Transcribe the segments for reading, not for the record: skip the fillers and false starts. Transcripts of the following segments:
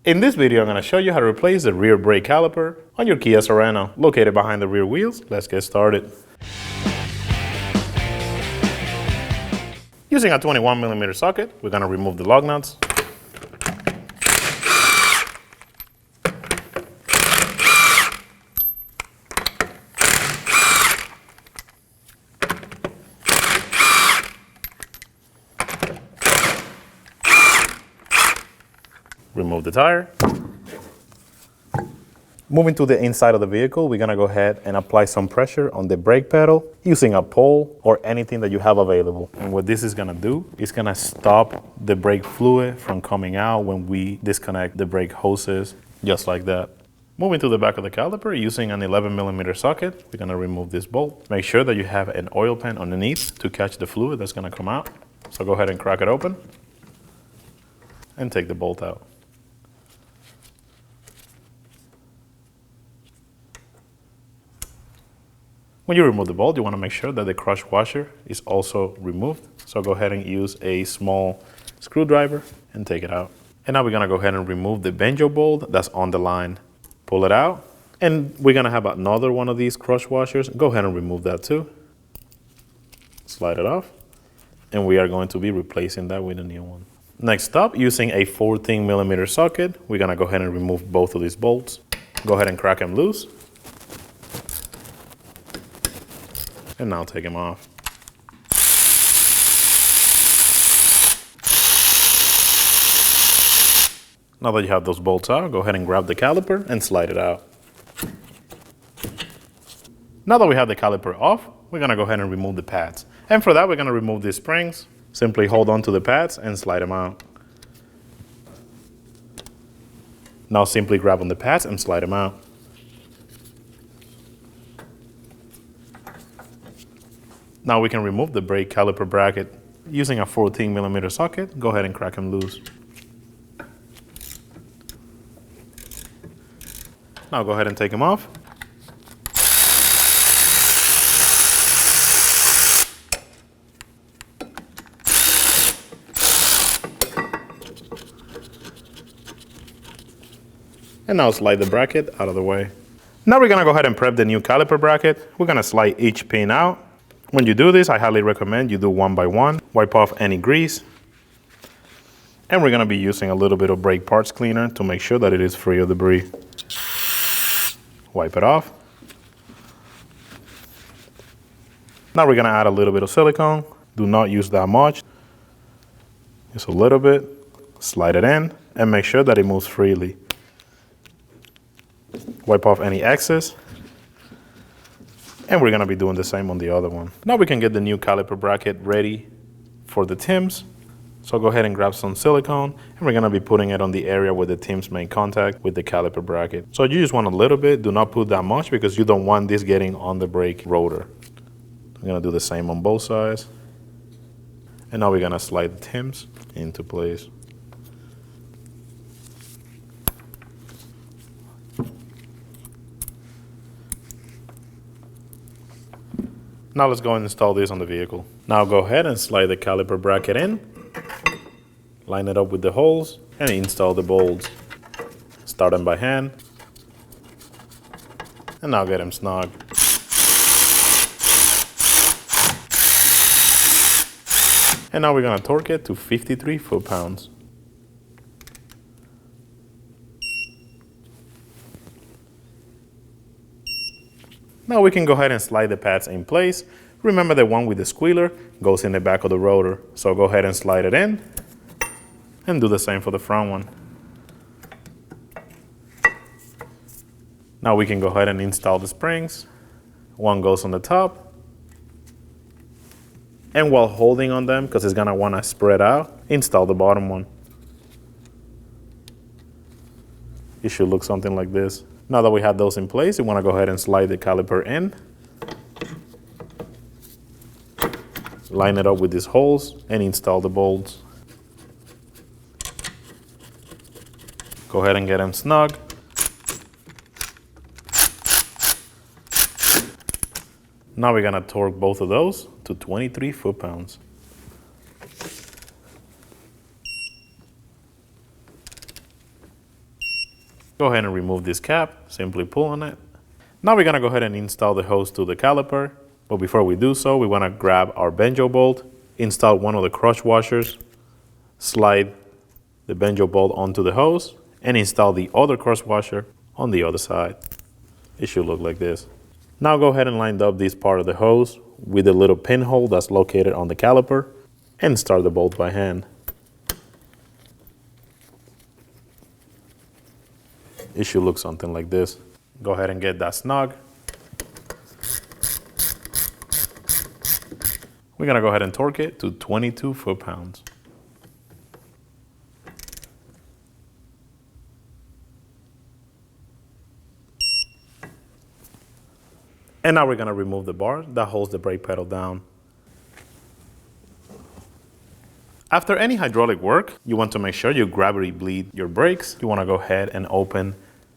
In this video, I'm going to show you how to replace the rear brake caliper on your Kia Sorento, located behind the rear wheels. Let's get started. Using a 21mm socket, we're going to remove the lug nuts. Remove the tire. Moving to the inside of the vehicle, we're gonna go ahead and apply some pressure on the brake pedal using a pole or anything that you have available. And what this is gonna do is gonna stop the brake fluid from coming out when we disconnect the brake hoses, just like that. Moving to the back of the caliper, using an 11mm socket, we're gonna remove this bolt. Make sure that you have an oil pan underneath to catch the fluid that's gonna come out. So go ahead and crack it open and take the bolt out. When you remove the bolt, you want to make sure that the crush washer is also removed. So go ahead and use a small screwdriver and take it out. And now we're going to go ahead and remove the banjo bolt that's on the line. Pull it out. And we're going to have another one of these crush washers. Go ahead and remove that too. Slide it off. And we are going to be replacing that with a new one. Next up, using a 14mm socket, we're going to go ahead and remove both of these bolts. Go ahead and crack them loose. And now take them off. Now that you have those bolts out, go ahead and grab the caliper and slide it out. Now that we have the caliper off, we're gonna go ahead and remove the pads. And for that, we're gonna remove these springs. Simply hold on to the pads and slide them out. Now simply grab on the pads and slide them out. Now we can remove the brake caliper bracket. Using a 14mm socket, go ahead and crack them loose. Now go ahead and take them off. And now slide the bracket out of the way. Now we're gonna go ahead and prep the new caliper bracket. We're gonna slide each pin out. When you do this, I highly recommend you do one by one. Wipe off any grease. And we're gonna be using a little bit of brake parts cleaner to make sure that it is free of debris. Wipe it off. Now we're gonna add a little bit of silicone. Do not use that much. Just a little bit. Slide it in and make sure that it moves freely. Wipe off any excess. And we're gonna be doing the same on the other one. Now we can get the new caliper bracket ready for the Tims. So go ahead and grab some silicone, and we're gonna be putting it on the area where the Tims make contact with the caliper bracket. So you just want a little bit, do not put that much because you don't want this getting on the brake rotor. I'm gonna do the same on both sides. And now we're gonna slide the Tims into place. Now let's go and install this on the vehicle. Now go ahead and slide the caliper bracket in, line it up with the holes, and install the bolts. Start them by hand, and now get them snug. And now we're gonna torque it to 53 foot-pounds. Now we can go ahead and slide the pads in place. Remember, the one with the squealer goes in the back of the rotor. So go ahead and slide it in and do the same for the front one. Now we can go ahead and install the springs. One goes on the top. And while holding on them, because it's gonna wanna spread out, install the bottom one. It should look something like this. Now that we have those in place, you want to go ahead and slide the caliper in. Line it up with these holes and install the bolts. Go ahead and get them snug. Now we're gonna torque both of those to 23 foot-pounds. Go ahead and remove this cap, simply pull on it. Now we're gonna go ahead and install the hose to the caliper. But before we do so, we wanna grab our banjo bolt, install one of the crush washers, slide the banjo bolt onto the hose, and install the other crush washer on the other side. It should look like this. Now go ahead and line up this part of the hose with the little pinhole that's located on the caliper and start the bolt by hand. It should look something like this. Go ahead and get that snug. We're gonna go ahead and torque it to 22 foot-pounds. And now we're gonna remove the bar that holds the brake pedal down. After any hydraulic work, you want to make sure you gravity bleed your brakes. You wanna go ahead and open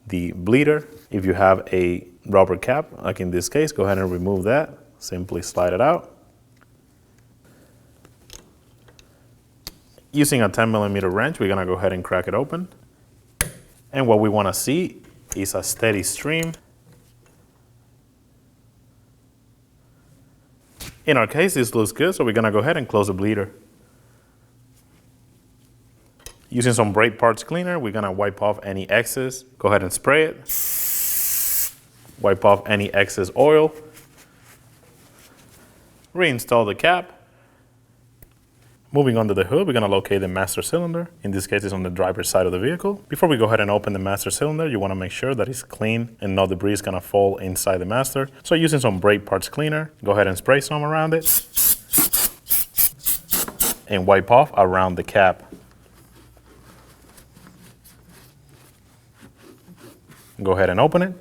the bleeder. If you have a rubber cap, like in this case, go ahead and remove that. Simply slide it out. Using a 10mm wrench, we're gonna go ahead and crack it open. And what we wanna see is a steady stream. In our case, this looks good, so we're gonna go ahead and close the bleeder. Using some brake parts cleaner, we're gonna wipe off any excess. Go ahead and spray it. Wipe off any excess oil. Reinstall the cap. Moving under the hood, we're gonna locate the master cylinder. In this case, it's on the driver's side of the vehicle. Before we go ahead and open the master cylinder, you wanna make sure that it's clean and no debris is gonna fall inside the master. So using some brake parts cleaner, go ahead and spray some around it. And wipe off around the cap. Go ahead and open it.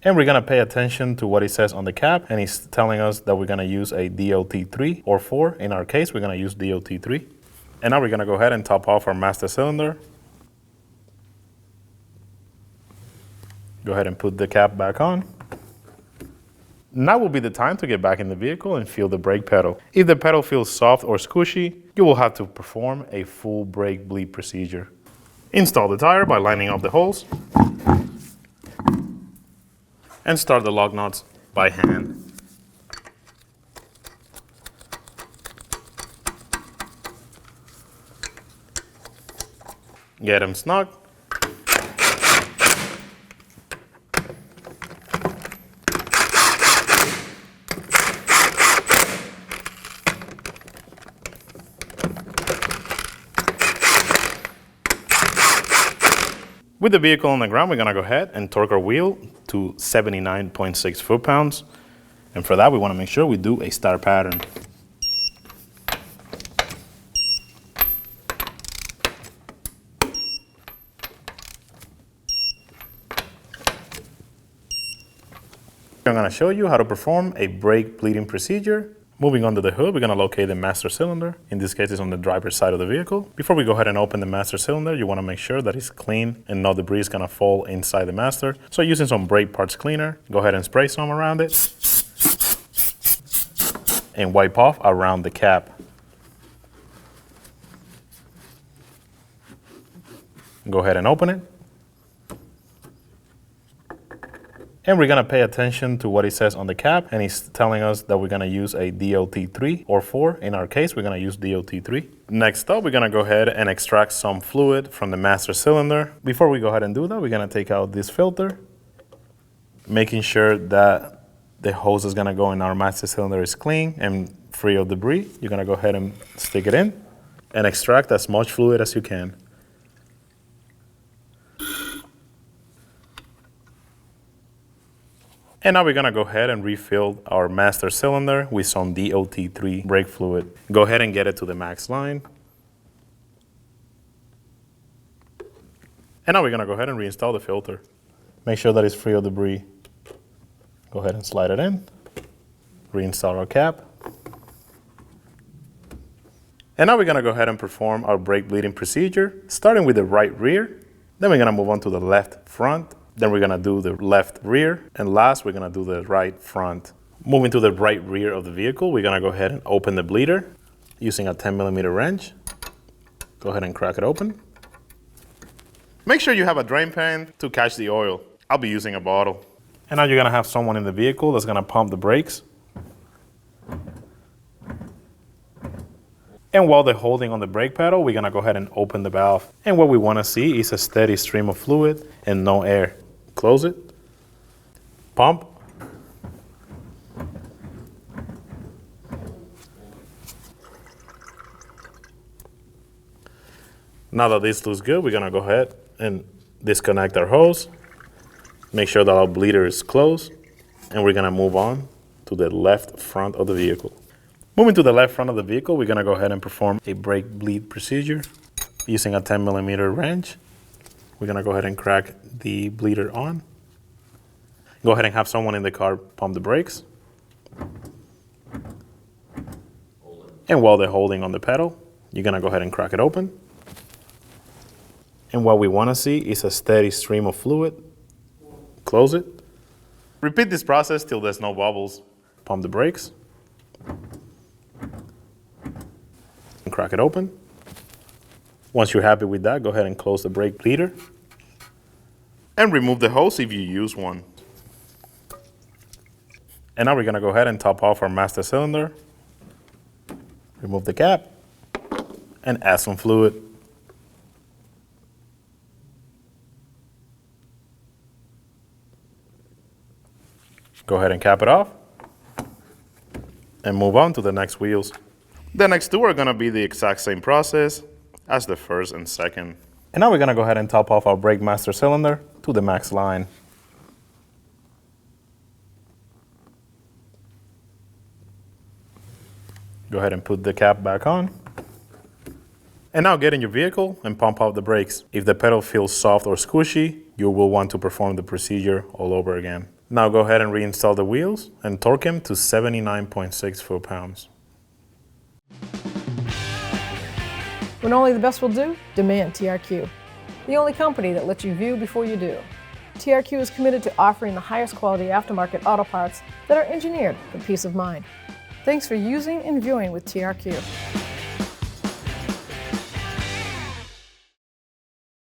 And we're gonna pay attention to what it says on the cap, and it's telling us that we're gonna use a DOT3 or 4. In our case, we're gonna use DOT3. And now we're gonna go ahead and top off our master cylinder. Go ahead and put the cap back on. Now will be the time to get back in the vehicle and feel the brake pedal. If the pedal feels soft or squishy, you will have to perform a full brake bleed procedure. Install the tire by lining up the holes and start the lug nuts by hand. Get them snug. With the vehicle on the ground, we're gonna go ahead and torque our wheel to 79.6 foot-pounds. And for that, we wanna make sure we do a star pattern. I'm gonna show you how to perform a brake bleeding procedure. Moving under the hood, we're gonna locate the master cylinder. In this case, it's on the driver's side of the vehicle. Before we go ahead and open the master cylinder, you wanna make sure that it's clean and no debris is gonna fall inside the master. So using some brake parts cleaner, go ahead and spray some around it. And wipe off around the cap. Go ahead and open it. And we're gonna pay attention to what it says on the cap, and it's telling us that we're gonna use a DOT3 or 4. In our case, we're gonna use DOT3. Next up, we're gonna go ahead and extract some fluid from the master cylinder. Before we go ahead and do that, we're gonna take out this filter, making sure that the hose is gonna go in our master cylinder is clean and free of debris. You're gonna go ahead and stick it in and extract as much fluid as you can. And now we're gonna go ahead and refill our master cylinder with some DOT3 brake fluid. Go ahead and get it to the max line. And now we're gonna go ahead and reinstall the filter. Make sure that it's free of debris. Go ahead and slide it in. Reinstall our cap. And now we're gonna go ahead and perform our brake bleeding procedure, starting with the right rear. Then we're gonna move on to the left front. Then we're gonna do the left rear, and last we're gonna do the right front. Moving to the right rear of the vehicle, we're gonna go ahead and open the bleeder using a 10mm wrench. Go ahead and crack it open. Make sure you have a drain pan to catch the oil. I'll be using a bottle. And now you're gonna have someone in the vehicle that's gonna pump the brakes. And while they're holding on the brake pedal, we're gonna go ahead and open the valve. And what we wanna see is a steady stream of fluid and no air. Close it, pump. Now that this looks good, we're gonna go ahead and disconnect our hose. Make sure that our bleeder is closed. And we're gonna move on to the left front of the vehicle. Moving to the left front of the vehicle, we're gonna go ahead and perform a brake bleed procedure using a 10mm wrench. We're gonna go ahead and crack the bleeder on. Go ahead and have someone in the car pump the brakes. And while they're holding on the pedal, you're gonna go ahead and crack it open. And what we wanna see is a steady stream of fluid. Close it. Repeat this process till there's no bubbles. Pump the brakes. And crack it open. Once you're happy with that, go ahead and close the brake bleeder. And remove the hose if you use one. And now we're gonna go ahead and top off our master cylinder. Remove the cap and add some fluid. Go ahead and cap it off and move on to the next wheels. The next two are gonna be the exact same process as the first and second. And now we're gonna go ahead and top off our brake master cylinder to the max line. Go ahead and put the cap back on. And now get in your vehicle and pump out the brakes. If the pedal feels soft or squishy, you will want to perform the procedure all over again. Now go ahead and reinstall the wheels and torque them to 79.6 foot-pounds. When only the best will do, demand TRQ. The only company that lets you view before you do. TRQ is committed to offering the highest quality aftermarket auto parts that are engineered for peace of mind. Thanks for using and viewing with TRQ.